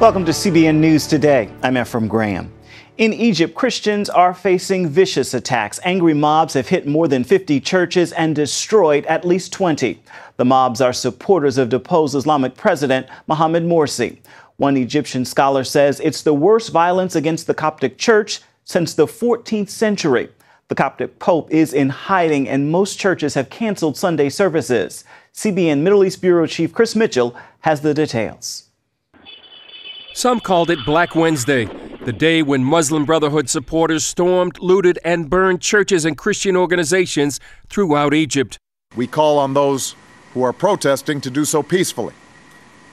Welcome to CBN News Today. I'm Ephraim Graham. In Egypt, Christians are facing vicious attacks. Angry mobs have hit more than 50 churches and destroyed at least 20. The mobs are supporters of deposed Islamic President Mohammed Morsi. One Egyptian scholar says it's the worst violence against the Coptic Church since the 14th century. The Coptic Pope is in hiding and most churches have canceled Sunday services. CBN Middle East Bureau Chief Chris Mitchell has the details. Some called it Black Wednesday, the day when Muslim Brotherhood supporters stormed, looted, and burned churches and Christian organizations throughout Egypt. We call on those who are protesting to do so peacefully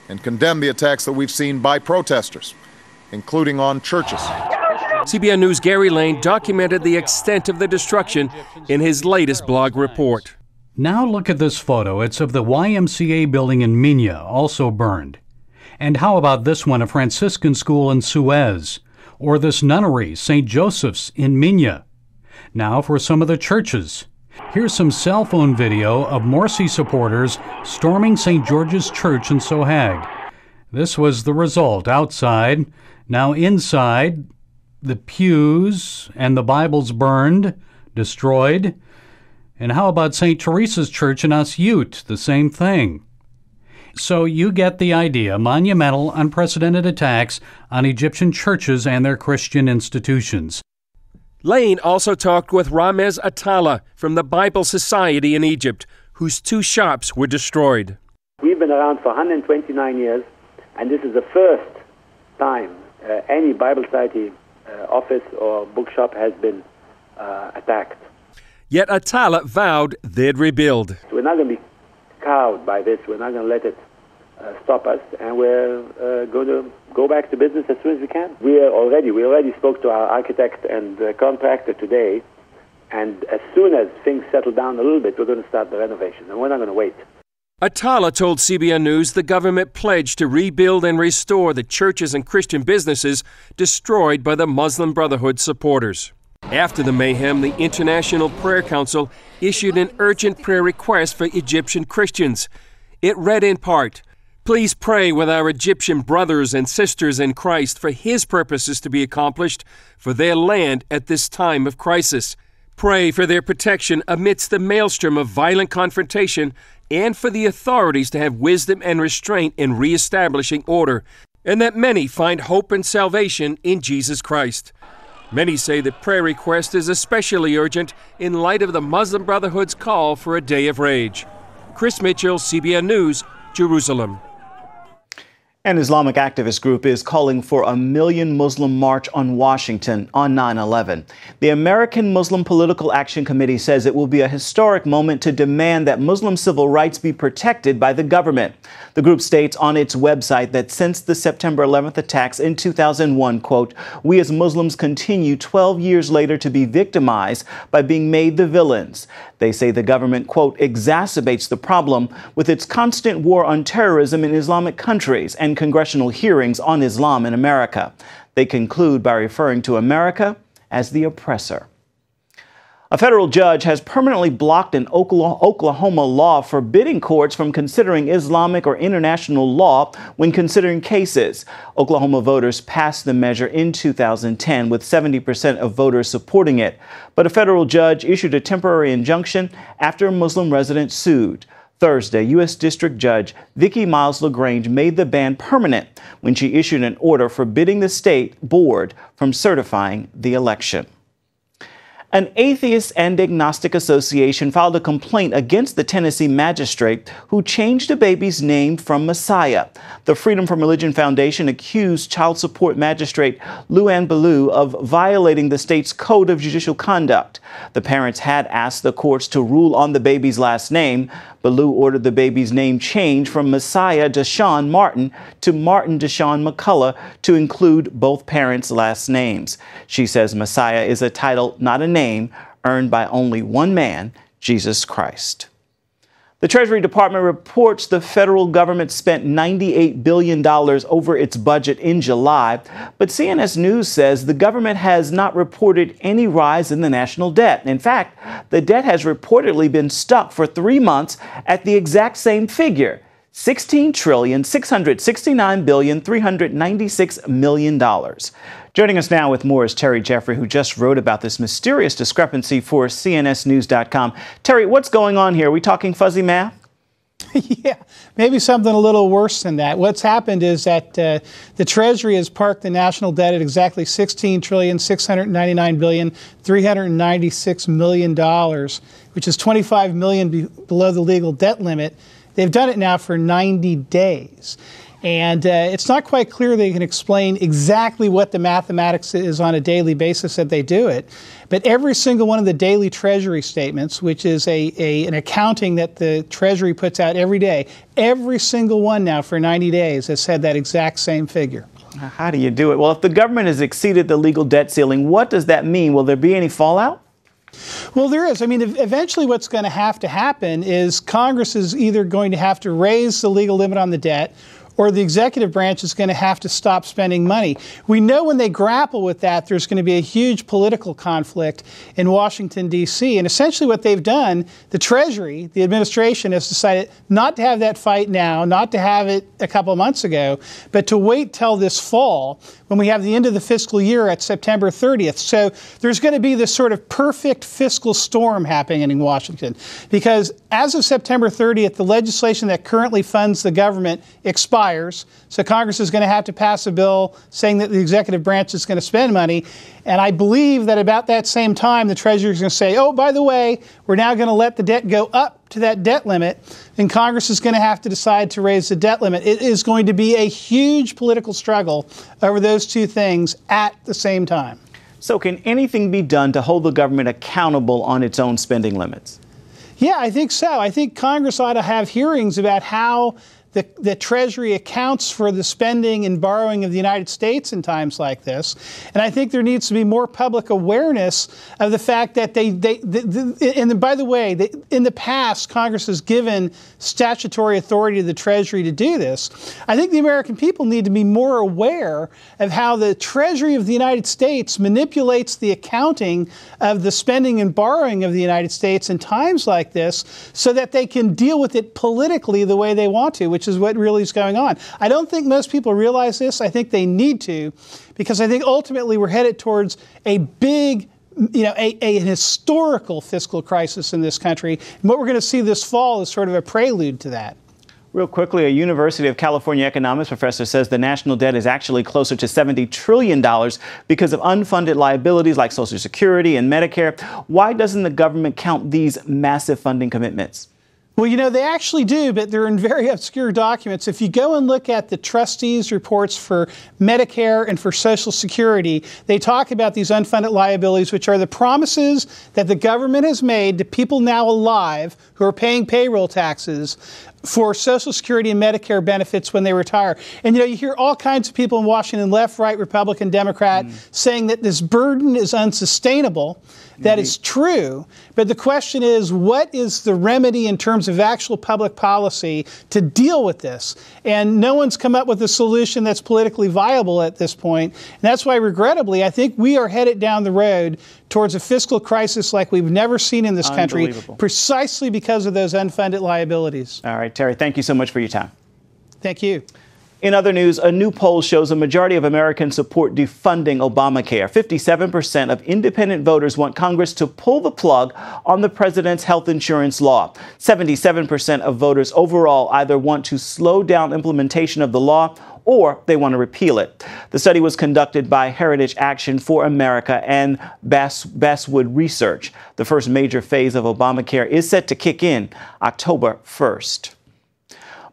and condemn the attacks that we've seen by protesters, including on churches. CBN News' Gary Lane documented the extent of the destruction in his latest blog report. Now look at this photo. It's of the YMCA building in Minya, also burned. And how about this one, a Franciscan school in Suez, or this nunnery, St. Joseph's in Minya. Now for some of the churches. Here's some cell phone video of Morsi supporters storming St. George's Church in Sohag. This was the result outside. Now inside, the pews and the Bibles burned, destroyed. And how about St. Teresa's Church in Asyut? The same thing. So you get the idea. Monumental, unprecedented attacks on Egyptian churches and their Christian institutions. Lane also talked with Ramez Atala from the Bible Society in Egypt, whose 2 shops were destroyed. We've been around for 129 years, and this is the first time any Bible Society office or bookshop has been attacked. Yet Atala vowed they'd rebuild. We're not going to be cowed by this. We're not going to let it stop us, and we're going to go back to business as soon as we can. We already spoke to our architect and contractor today, and as soon as things settle down a little bit, we're going to start the renovation, and we're not going to wait. Atala told CBN News the government pledged to rebuild and restore the churches and Christian businesses destroyed by the Muslim Brotherhood supporters. After the mayhem, the International Prayer Council issued an urgent prayer request for Egyptian Christians. It read in part, "Please pray with our Egyptian brothers and sisters in Christ for His purposes to be accomplished for their land at this time of crisis. Pray for their protection amidst the maelstrom of violent confrontation and for the authorities to have wisdom and restraint in reestablishing order, and that many find hope and salvation in Jesus Christ." Many say the prayer request is especially urgent in light of the Muslim Brotherhood's call for a day of rage. Chris Mitchell, CBN News, Jerusalem. An Islamic activist group is calling for a million Muslim march on Washington on 9/11. The American Muslim Political Action Committee says it will be a historic moment to demand that Muslim civil rights be protected by the government. The group states on its website that since the September 11th attacks in 2001, quote, "we as Muslims continue 12 years later to be victimized by being made the villains." They say the government, quote, "exacerbates the problem with its constant war on terrorism in Islamic countries and congressional hearings on Islam in America." They conclude by referring to America as the oppressor. A federal judge has permanently blocked an Oklahoma law forbidding courts from considering Islamic or international law when considering cases. Oklahoma voters passed the measure in 2010 with 70% of voters supporting it. But a federal judge issued a temporary injunction after a Muslim resident sued. Thursday, U.S. District Judge Vicki Miles LaGrange made the ban permanent when she issued an order forbidding the state board from certifying the election. An atheist and agnostic association filed a complaint against the Tennessee magistrate who changed a baby's name from Messiah. The Freedom from Religion Foundation accused child support magistrate Luann Ballou of violating the state's code of judicial conduct. The parents had asked the courts to rule on the baby's last name. Ballou ordered the baby's name change from Messiah Deshaun Martin to Martin Deshaun McCullough to include both parents' last names. She says Messiah is a title, not a name, earned by only one man, Jesus Christ. The Treasury Department reports the federal government spent $98 billion over its budget in July, but CNS News says the government has not reported any rise in the national debt. In fact, the debt has reportedly been stuck for 3 months at the exact same figure, $16,669,396 million. Joining us now with more is Terry Jeffrey, who just wrote about this mysterious discrepancy for CNSnews.com. Terry, what's going on here? Are we talking fuzzy math? Yeah, maybe something a little worse than that. What's happened is that the Treasury has parked the national debt at exactly $16,699,396 million, which is $25 million below the legal debt limit. They've done it now for 90 days. And it's not quite clear they can explain exactly what the mathematics is on a daily basis that they do it. But every single one of the daily Treasury statements, which is an accounting that the Treasury puts out every day, every single one now for 90 days has said that exact same figure. How do you do it? Well, if the government has exceeded the legal debt ceiling, what does that mean? Will there be any fallout? Well, there is. I mean, eventually what's going to happen is Congress is either going to have to raise the legal limit on the debt, or the executive branch is going to have to stop spending money. We know when they grapple with that, there's going to be a huge political conflict in Washington, D.C. And essentially what they've done, the Treasury, the administration, has decided not to have that fight now, not to have it a couple of months ago, but to wait till this fall when we have the end of the fiscal year at September 30th. So there's going to be this sort of perfect fiscal storm happening in Washington, because as of September 30th, the legislation that currently funds the government expires. So Congress is going to have to pass a bill saying that the executive branch is going to spend money. And I believe that about that same time, the Treasury is going to say, oh, by the way, we're now going to let the debt go up to that debt limit. And Congress is going to have to decide to raise the debt limit. It is going to be a huge political struggle over those two things at the same time. So can anything be done to hold the government accountable on its own spending limits? Yeah, I think so. I think Congress ought to have hearings about how the Treasury accounts for the spending and borrowing of the United States in times like this. And I think there needs to be more public awareness of the fact that and by the way, in the past, Congress has given statutory authority to the Treasury to do this. I think the American people need to be more aware of how the Treasury of the United States manipulates the accounting of the spending and borrowing of the United States in times like this so that they can deal with it politically the way they want to, which is what really is going on. I don't think most people realize this. I think they need to, because I think ultimately we're headed towards a big, an historical fiscal crisis in this country. And what we're going to see this fall is sort of a prelude to that. Real quickly, a University of California economics professor says the national debt is actually closer to $70 trillion because of unfunded liabilities like Social Security and Medicare. Why doesn't the government count these massive funding commitments? Well, they actually do, but they're in very obscure documents. If you go and look at the trustees' reports for Medicare and for Social Security, they talk about these unfunded liabilities, which are the promises that the government has made to people now alive who are paying payroll taxes for Social Security and Medicare benefits when they retire. And, you hear all kinds of people in Washington, left, right, Republican, Democrat, saying that this burden is unsustainable. That is true. But the question is, what is the remedy in terms of actual public policy to deal with this? And no one's come up with a solution that's politically viable at this point. And that's why, regrettably, I think we are headed down the road towards a fiscal crisis like we've never seen in this country, precisely because of those unfunded liabilities. All right, Terry, thank you so much for your time. Thank you. In other news, a new poll shows a majority of Americans support defunding Obamacare. 57% of independent voters want Congress to pull the plug on the president's health insurance law. 77% of voters overall either want to slow down implementation of the law or they want to repeal it. The study was conducted by Heritage Action for America and Basswood Research. The first major phase of Obamacare is set to kick in October 1st.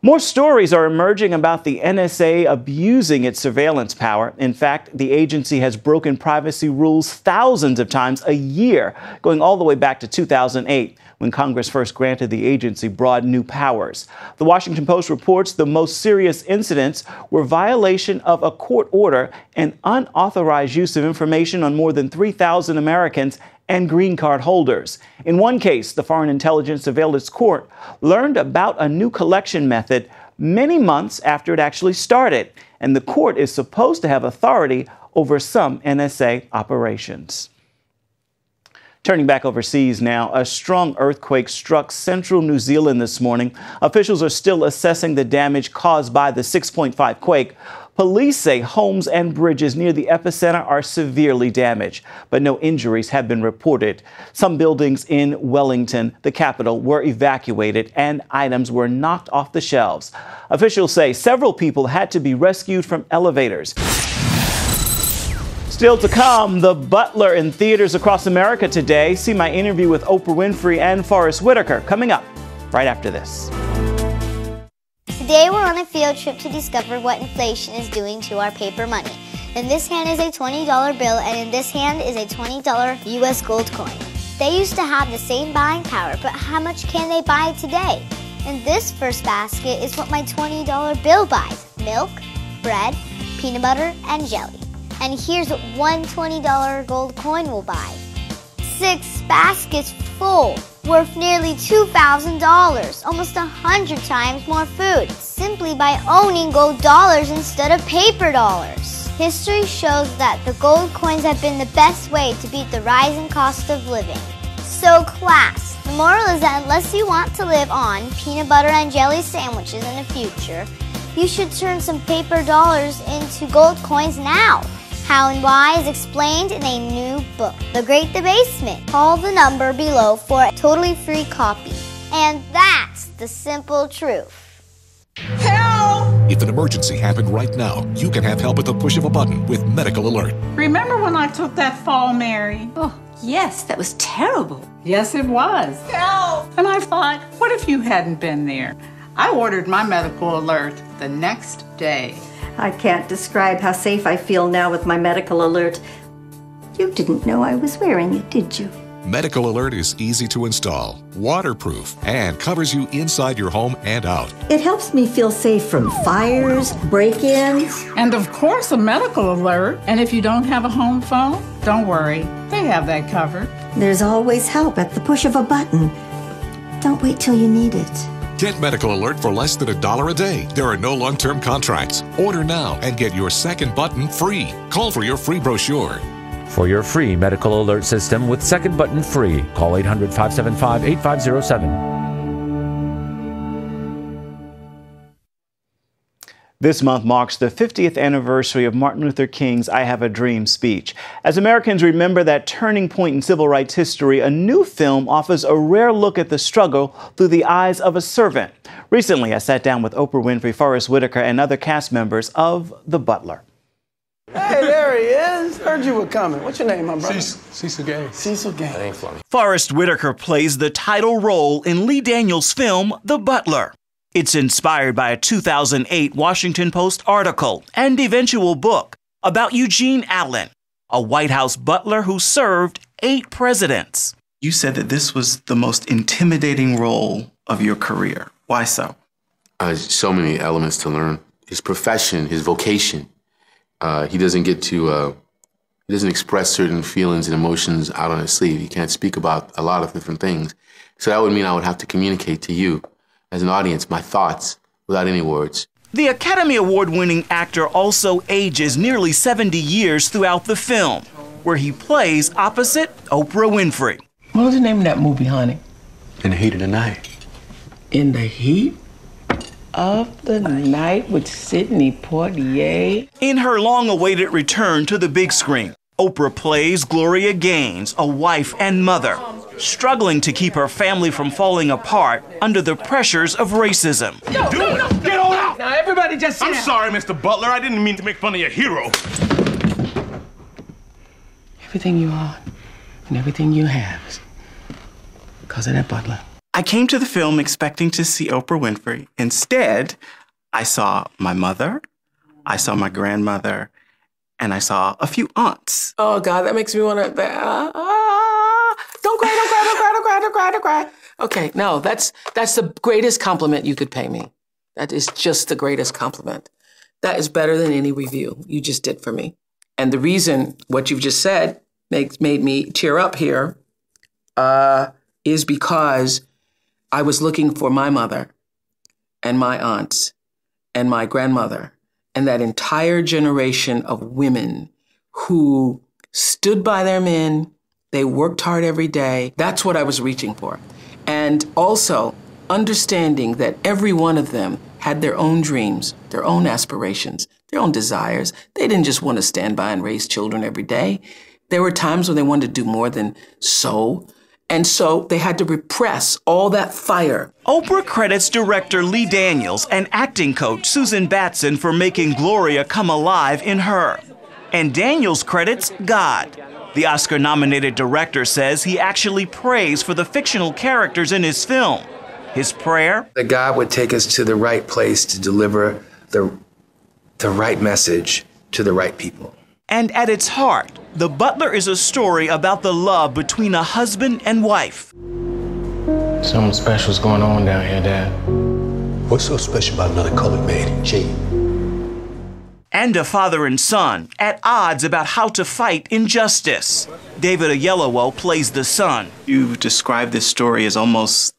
More stories are emerging about the NSA abusing its surveillance power. In fact, the agency has broken privacy rules thousands of times a year, going all the way back to 2008, when Congress first granted the agency broad new powers. The Washington Post reports the most serious incidents were violation of a court order and unauthorized use of information on more than 3,000 Americans and green card holders. In one case, the Foreign Intelligence Surveillance Court learned about a new collection method many months after it actually started, and the court is supposed to have authority over some NSA operations. Turning back overseas now, a strong earthquake struck central New Zealand this morning. Officials are still assessing the damage caused by the 6.5 quake. Police say homes and bridges near the epicenter are severely damaged, but no injuries have been reported. Some buildings in Wellington, the capital, were evacuated and items were knocked off the shelves. Officials say several people had to be rescued from elevators. Still to come, The Butler in theaters across America today. See my interview with Oprah Winfrey and Forrest Whitaker coming up right after this. Today we're on a field trip to discover what inflation is doing to our paper money. In this hand is a $20 bill and in this hand is a $20 US gold coin. They used to have the same buying power, but how much can they buy today? In this first basket is what my $20 bill buys: milk, bread, peanut butter, and jelly. And here's what one $20 gold coin will buy: 6 baskets full, worth nearly $2,000, almost 100 times more food, simply by owning gold dollars instead of paper dollars. History shows that the gold coins have been the best way to beat the rising cost of living. So class, the moral is that unless you want to live on peanut butter and jelly sandwiches in the future, you should turn some paper dollars into gold coins now. How and why is explained in a new book, The Great Debasement. Call the number below for a totally free copy. And that's the simple truth. Help! If an emergency happened right now, you can have help at the push of a button with Medical Alert. Remember when I took that fall, Mary? Oh, yes, that was terrible. Yes, it was. Help! And I thought, what if you hadn't been there? I ordered my Medical Alert the next day. I can't describe how safe I feel now with my Medical Alert. You didn't know I was wearing it, did you? Medical Alert is easy to install, waterproof, and covers you inside your home and out. It helps me feel safe from fires, break-ins. And of course, a Medical Alert. And if you don't have a home phone, don't worry. They have that covered. There's always help at the push of a button. Don't wait till you need it. Get Medical Alert for less than $1 a day. There are no long-term contracts. Order now and get your second button free. Call for your free brochure. For your free Medical Alert system with second button free, call 800-575-8507. This month marks the 50th anniversary of Martin Luther King's I Have a Dream speech. As Americans remember that turning point in civil rights history, a new film offers a rare look at the struggle through the eyes of a servant. Recently, I sat down with Oprah Winfrey, Forrest Whitaker, and other cast members of The Butler. Hey, there he is. Heard you were coming. What's your name, my brother? Cecil Gaines. Cecil Gaines. That ain't funny. Forrest Whitaker plays the title role in Lee Daniels' film, The Butler. It's inspired by a 2008 Washington Post article and eventual book about Eugene Allen, a White House butler who served 8 presidents. You said that this was the most intimidating role of your career. Why so? So many elements to learn. His profession, his vocation. He doesn't get to, he doesn't express certain feelings and emotions out on his sleeve. He can't speak about a lot of different things. So that would mean I would have to communicate to you as an audience my thoughts without any words. The Academy Award-winning actor also ages nearly 70 years throughout the film, where he plays opposite Oprah Winfrey. What was the name of that movie, honey? In the Heat of the Night. In the Heat of the Night with Sidney Poitier. In her long-awaited return to the big screen, Oprah plays Gloria Gaines, a wife and mother, struggling to keep her family from falling apart under the pressures of racism. Yo, get on out! Now everybody just sit I'm down. sorry, Mr. Butler. I didn't mean to make fun of your hero. Everything you are and everything you have is because of that butler. I came to the film expecting to see Oprah Winfrey. Instead, I saw my mother, I saw my grandmother, and I saw a few aunts. Oh, God, that makes me want to... Don't cry. Okay, no, that's the greatest compliment you could pay me. That is just the greatest compliment. That is better than any review you just did for me. And the reason what you've just said made me tear up here is because I was looking for my mother and my aunts and my grandmother and that entire generation of women who stood by their men They worked hard every day. That's what I was reaching for. And also understanding that every one of them had their own dreams, their own aspirations, their own desires. They didn't just want to stand by and raise children every day. There were times when they wanted to do more than sew. And so they had to repress all that fire. Oprah credits director Lee Daniels and acting coach Susan Batson for making Gloria come alive in Her. And Daniels credits God. The Oscar-nominated director says he actually prays for the fictional characters in his film. His prayer? That God would take us to the right place to deliver the right message to the right people. And at its heart, The Butler is a story about the love between a husband and wife. Something special's going on down here, Dad. What's so special about another colored man, Jay? And a father and son at odds about how to fight injustice. David Oyelowo plays the son. You described this story as almost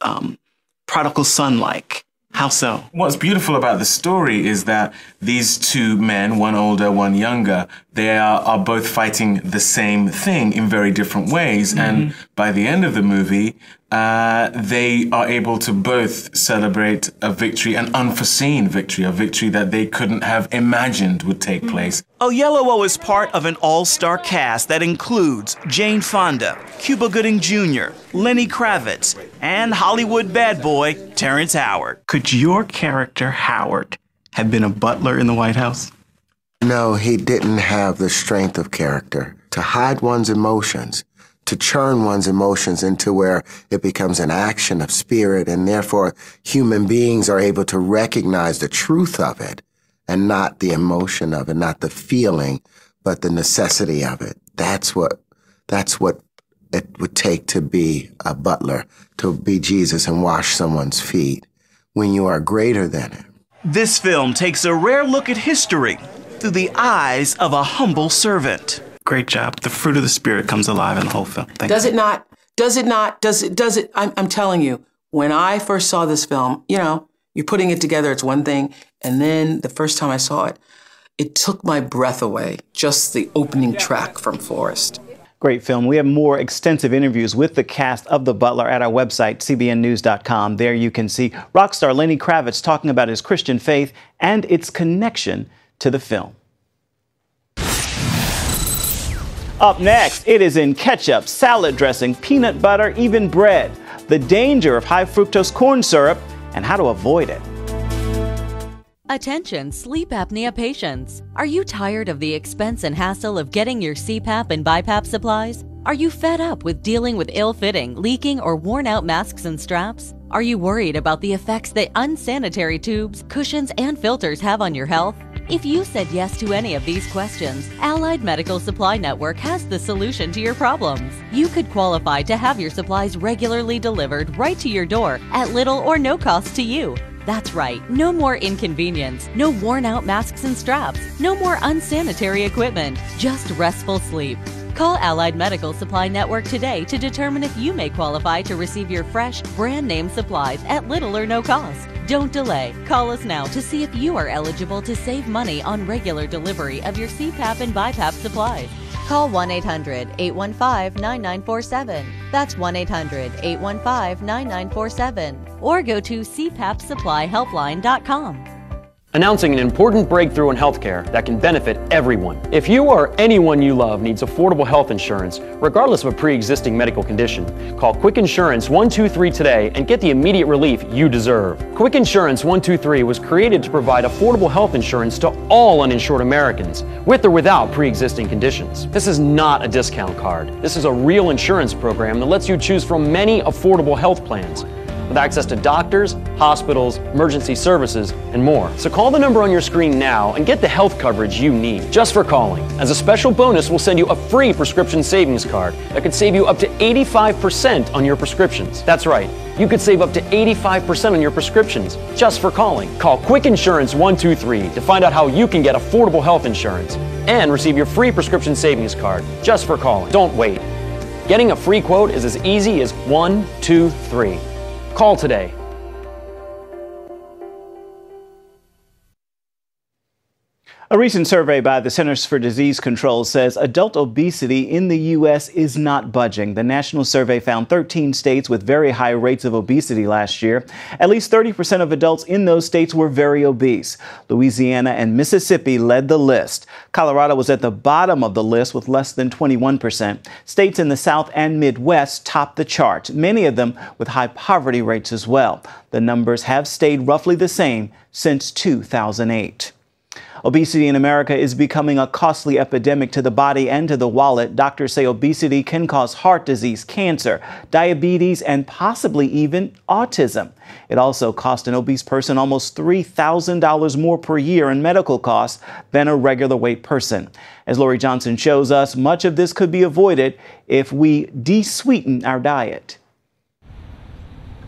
prodigal son-like. How so? What's beautiful about the story is that these two men, one older, one younger, they are both fighting the same thing in very different ways. Mm-hmm. And by the end of the movie, they are able to both celebrate a victory, an unforeseen victory, a victory that they couldn't have imagined would take place. Oyelowo is part of an all-star cast that includes Jane Fonda, Cuba Gooding Jr., Lenny Kravitz, and Hollywood bad boy Terrence Howard. Could your character, Howard, have been a butler in the White House? No, he didn't have the strength of character to hide one's emotions, to churn one's emotions into where it becomes an action of spirit, and therefore human beings are able to recognize the truth of it and not the emotion of it, not the feeling, but the necessity of it. That's what it would take to be a butler, to be Jesus and wash someone's feet when you are greater than him. This film takes a rare look at history through the eyes of a humble servant. Great job. The fruit of the Spirit comes alive in the whole film. Thank you. Does it not? Does it not? Does it? I'm telling you, when I first saw this film, you know, you're putting it together, it's one thing. And then the first time I saw it, it took my breath away. Just the opening track from Forrest. Great film. We have more extensive interviews with the cast of The Butler at our website, cbnnews.com. There you can see rock star Lenny Kravitz talking about his Christian faith and its connection to the film. Up next, it is in ketchup, salad dressing, peanut butter, even bread. The danger of high fructose corn syrup and how to avoid it. Attention sleep apnea patients. Are you tired of the expense and hassle of getting your CPAP and BiPAP supplies? Are you fed up with dealing with ill-fitting, leaking, or worn-out masks and straps? Are you worried about the effects that unsanitary tubes, cushions, and filters have on your health? If you said yes to any of these questions, Allied Medical Supply Network has the solution to your problems. You could qualify to have your supplies regularly delivered right to your door at little or no cost to you. That's right, no more inconvenience, no worn-out masks and straps, no more unsanitary equipment, just restful sleep. Call Allied Medical Supply Network today to determine if you may qualify to receive your fresh, brand-name supplies at little or no cost. Don't delay. Call us now to see if you are eligible to save money on regular delivery of your CPAP and BiPAP supplies. Call 1-800-815-9947. That's 1-800-815-9947. Or go to cpapsupplyhelpline.com. Announcing an important breakthrough in healthcare that can benefit everyone. If you or anyone you love needs affordable health insurance, regardless of a pre-existing medical condition, call Quick Insurance 123 today and get the immediate relief you deserve. Quick Insurance 123 was created to provide affordable health insurance to all uninsured Americans, with or without pre-existing conditions. This is not a discount card. This is a real insurance program that lets you choose from many affordable health plans, with access to doctors, hospitals, emergency services, and more. So call the number on your screen now and get the health coverage you need just for calling. As a special bonus, we'll send you a free prescription savings card that could save you up to 85% on your prescriptions. That's right, you could save up to 85% on your prescriptions just for calling. Call Quick Insurance 123 to find out how you can get affordable health insurance and receive your free prescription savings card just for calling. Don't wait. Getting a free quote is as easy as 1, 2, 3. Call today. A recent survey by the Centers for Disease Control says adult obesity in the U.S. is not budging. The national survey found 13 states with very high rates of obesity last year. At least 30% of adults in those states were very obese. Louisiana and Mississippi led the list. Colorado was at the bottom of the list with less than 21%. States in the South and Midwest topped the chart, many of them with high poverty rates as well. The numbers have stayed roughly the same since 2008. Obesity in America is becoming a costly epidemic to the body and to the wallet. Doctors say obesity can cause heart disease, cancer, diabetes, and possibly even autism. It also costs an obese person almost $3,000 more per year in medical costs than a regular weight person. As Lori Johnson shows us, much of this could be avoided if we de-sweeten our diet.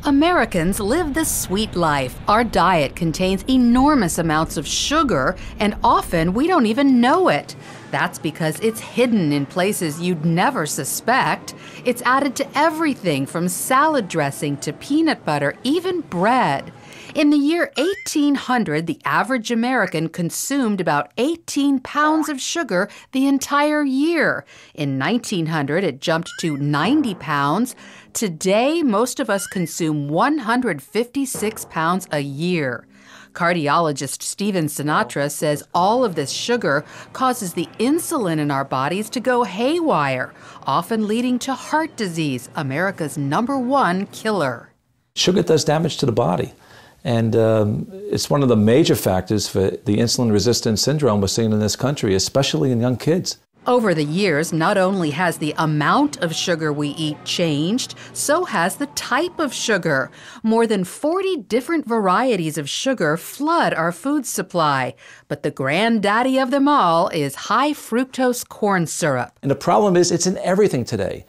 Americans live the sweet life. Our diet contains enormous amounts of sugar, and often we don't even know it. That's because it's hidden in places you'd never suspect. It's added to everything from salad dressing to peanut butter, even bread. In the year 1800, the average American consumed about 18 pounds of sugar the entire year. In 1900, it jumped to 90 pounds. Today, most of us consume 156 pounds a year. Cardiologist Stephen Sinatra says all of this sugar causes the insulin in our bodies to go haywire, often leading to heart disease, America's #1 killer. Sugar does damage to the body. And it's one of the major factors for the insulin-resistant syndrome we're seeing in this country, especially in young kids. Over the years, not only has the amount of sugar we eat changed, so has the type of sugar. More than 40 different varieties of sugar flood our food supply. But the granddaddy of them all is high fructose corn syrup. And the problem is it's in everything today.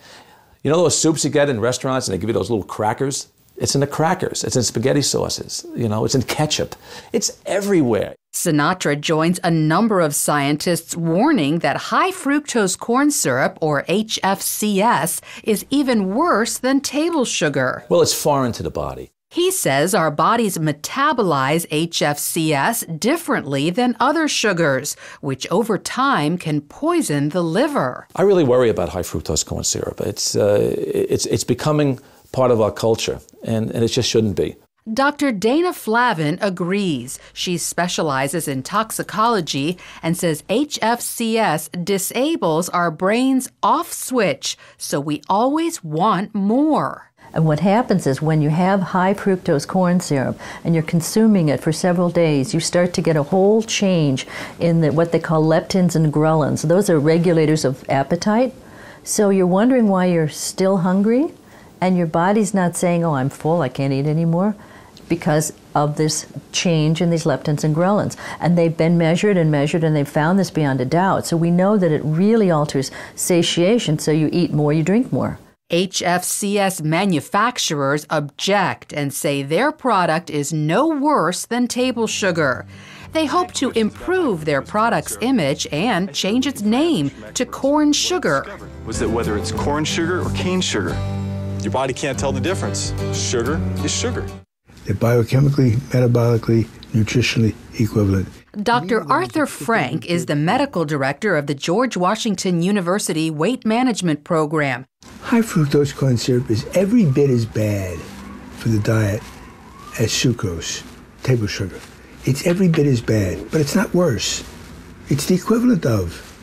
You know those soups you get in restaurants and they give you those little crackers? It's in the crackers, it's in spaghetti sauces, it's in ketchup. It's everywhere. Sinatra joins a number of scientists warning that high fructose corn syrup, or HFCS, is even worse than table sugar. Well, it's foreign to the body. He says our bodies metabolize HFCS differently than other sugars, which over time can poison the liver. I really worry about high fructose corn syrup. It's becoming part of our culture, and it just shouldn't be. Dr. Dana Flavin agrees. She specializes in toxicology and says HFCS disables our brain's off switch, so we always want more. And what happens is when you have high fructose corn syrup and you're consuming it for several days, you start to get a whole change in what they call leptins and ghrelins. Those are regulators of appetite. So you're wondering why you're still hungry, and your body's not saying, oh, I'm full, I can't eat anymore, because of this change in these leptins and ghrelins. And they've been measured, and they've found this beyond a doubt. So we know that it really alters satiation, so you eat more, you drink more. HFCS manufacturers object and say their product is no worse than table sugar. They hope to improve their product's image and change its name to corn sugar. Was that whether it's corn sugar or cane sugar, your body can't tell the difference. Sugar is sugar. They're biochemically, metabolically, nutritionally equivalent. Dr. Arthur Frank is the medical director of the George Washington University Weight Management Program. High fructose corn syrup is every bit as bad for the diet as sucrose, table sugar. It's every bit as bad, but it's not worse. It's the equivalent of.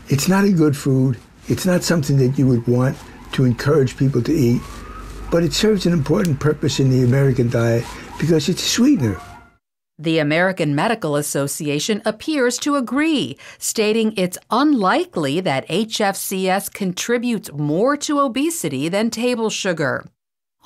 It's not a good food. It's not something that you would want to encourage people to eat, but it serves an important purpose in the American diet because it's a sweetener. The American Medical Association appears to agree, stating it's unlikely that HFCS contributes more to obesity than table sugar.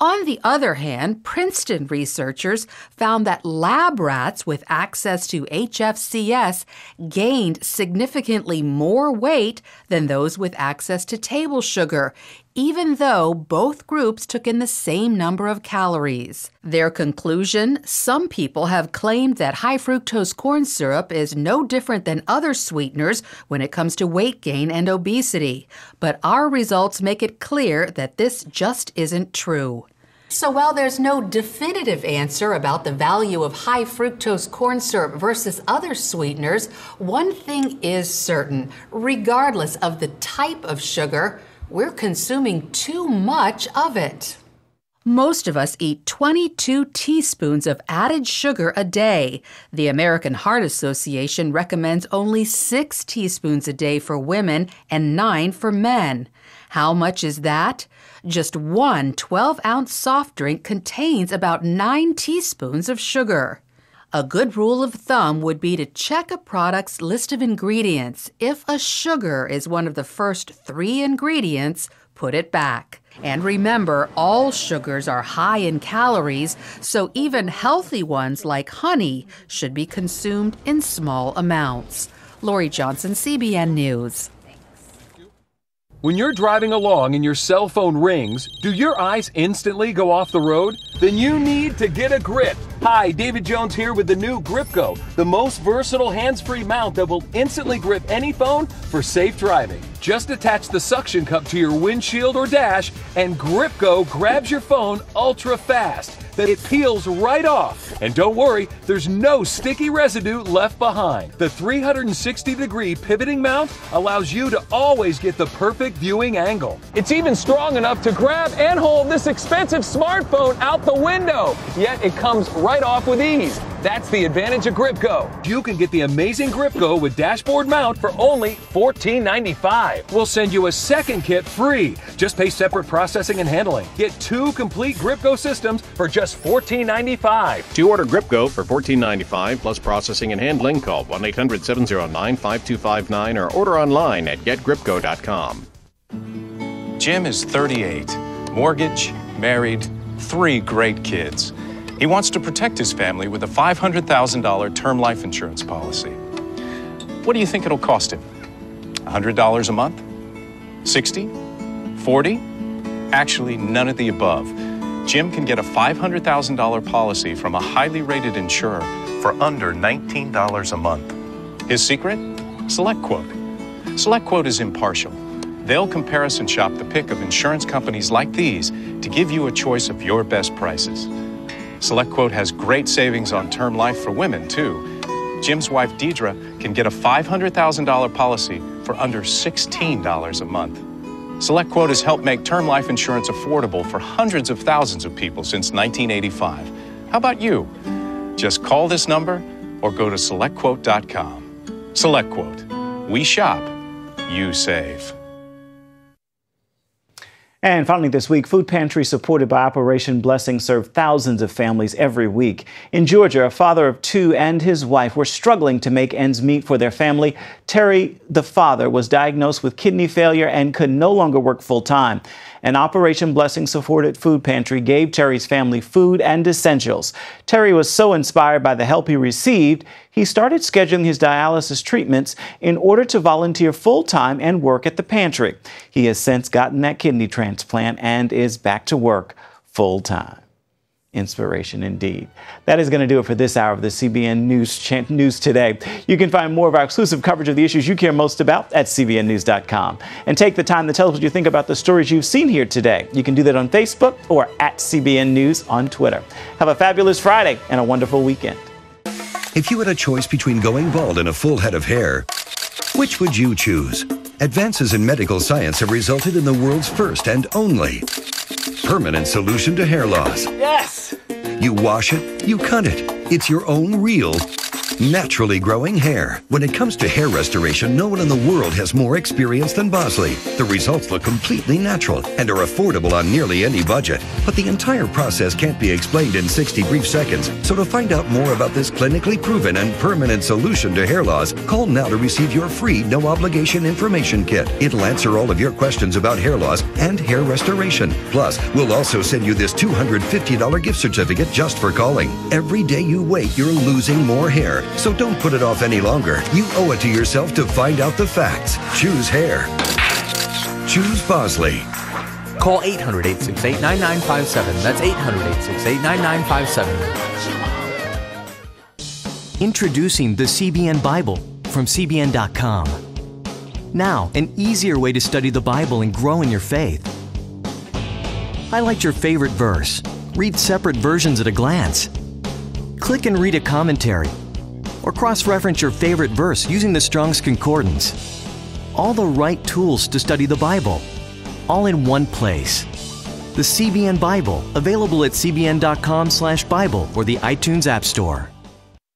On the other hand, Princeton researchers found that lab rats with access to HFCS gained significantly more weight than those with access to table sugar, even though both groups took in the same number of calories. Their conclusion: some people have claimed that high fructose corn syrup is no different than other sweeteners when it comes to weight gain and obesity. But our results make it clear that this just isn't true. So while there's no definitive answer about the value of high fructose corn syrup versus other sweeteners, one thing is certain. Regardless of the type of sugar, we're consuming too much of it. Most of us eat 22 teaspoons of added sugar a day. The American Heart Association recommends only 6 teaspoons a day for women and 9 for men. How much is that? Just one 12-ounce soft drink contains about 9 teaspoons of sugar. A good rule of thumb would be to check a product's list of ingredients. If a sugar is one of the first 3 ingredients, put it back. And remember, all sugars are high in calories, so even healthy ones like honey should be consumed in small amounts. Lori Johnson, CBN News. When you're driving along and your cell phone rings, do your eyes instantly go off the road? Then you need to get a grip. Hi, David Jones here with the new Grip Go, the most versatile hands-free mount that will instantly grip any phone for safe driving. Just attach the suction cup to your windshield or dash, and Grip Go grabs your phone ultra fast. Then it peels right off. And don't worry, there's no sticky residue left behind. The 360-degree pivoting mount allows you to always get the perfect viewing angle. It's even strong enough to grab and hold this expensive smartphone out the window. Yet it comes right off with ease. That's the advantage of Grip Go. You can get the amazing Grip Go with dashboard mount for only $14.95. We'll send you a second kit free. Just pay separate processing and handling. Get 2 complete Grip Go systems for just $14.95. To order Grip Go for $14.95 plus processing and handling, call 1-800-709-5259 or order online at getgripgo.com. Jim is 38, mortgage, married, 3 great kids. He wants to protect his family with a $500,000 term life insurance policy. What do you think it'll cost him? $100 a month? 60? 40? Actually, none of the above. Jim can get a $500,000 policy from a highly rated insurer for under $19 a month. His secret? SelectQuote. SelectQuote is impartial. They'll comparison shop the pick of insurance companies like these to give you a choice of your best prices. SelectQuote has great savings on term life for women, too. Jim's wife, Deidre, can get a $500,000 policy for under $16 a month. SelectQuote has helped make term life insurance affordable for hundreds of thousands of people since 1985. How about you? Just call this number or go to SelectQuote.com. SelectQuote. We shop, you save. And finally this week, Food Pantry, supported by Operation Blessing, served thousands of families every week. In Georgia, a father of 2 and his wife were struggling to make ends meet for their family. Terry, the father, was diagnosed with kidney failure and could no longer work full-time. An Operation Blessing supported Food Pantry gave Terry's family food and essentials. Terry was so inspired by the help he received, he started scheduling his dialysis treatments in order to volunteer full-time and work at the pantry. He has since gotten that kidney transplant and is back to work full-time. Inspiration indeed. That is going to do it for this hour of the CBN News Today. You can find more of our exclusive coverage of the issues you care most about at cbnnews.com. And take the time to tell us what you think about the stories you've seen here today. You can do that on Facebook or at CBN News on Twitter. Have a fabulous Friday and a wonderful weekend. If you had a choice between going bald and a full head of hair, which would you choose? Advances in medical science have resulted in the world's first and only permanent solution to hair loss. Yes! You wash it, you cut it. It's your own real, naturally growing hair. When it comes to hair restoration, no one in the world has more experience than Bosley. The results look completely natural and are affordable on nearly any budget. But the entire process can't be explained in 60 brief seconds. So to find out more about this clinically proven and permanent solution to hair loss, call now to receive your free no-obligation information kit. It'll answer all of your questions about hair loss and hair restoration. Plus, we'll also send you this $250 gift certificate just for calling. Every day you wait, you're losing more hair. So don't put it off any longer. You owe it to yourself to find out the facts. Choose hair. Choose Bosley. Call 800-868-9957. That's 800-868-9957. Introducing the CBN Bible from CBN.com. Now, an easier way to study the Bible and grow in your faith. Highlight your favorite verse, read separate versions at a glance, click and read a commentary, or cross-reference your favorite verse using the Strong's Concordance. All the right tools to study the Bible, all in one place. The CBN Bible, available at cbn.com/Bible or the iTunes App Store.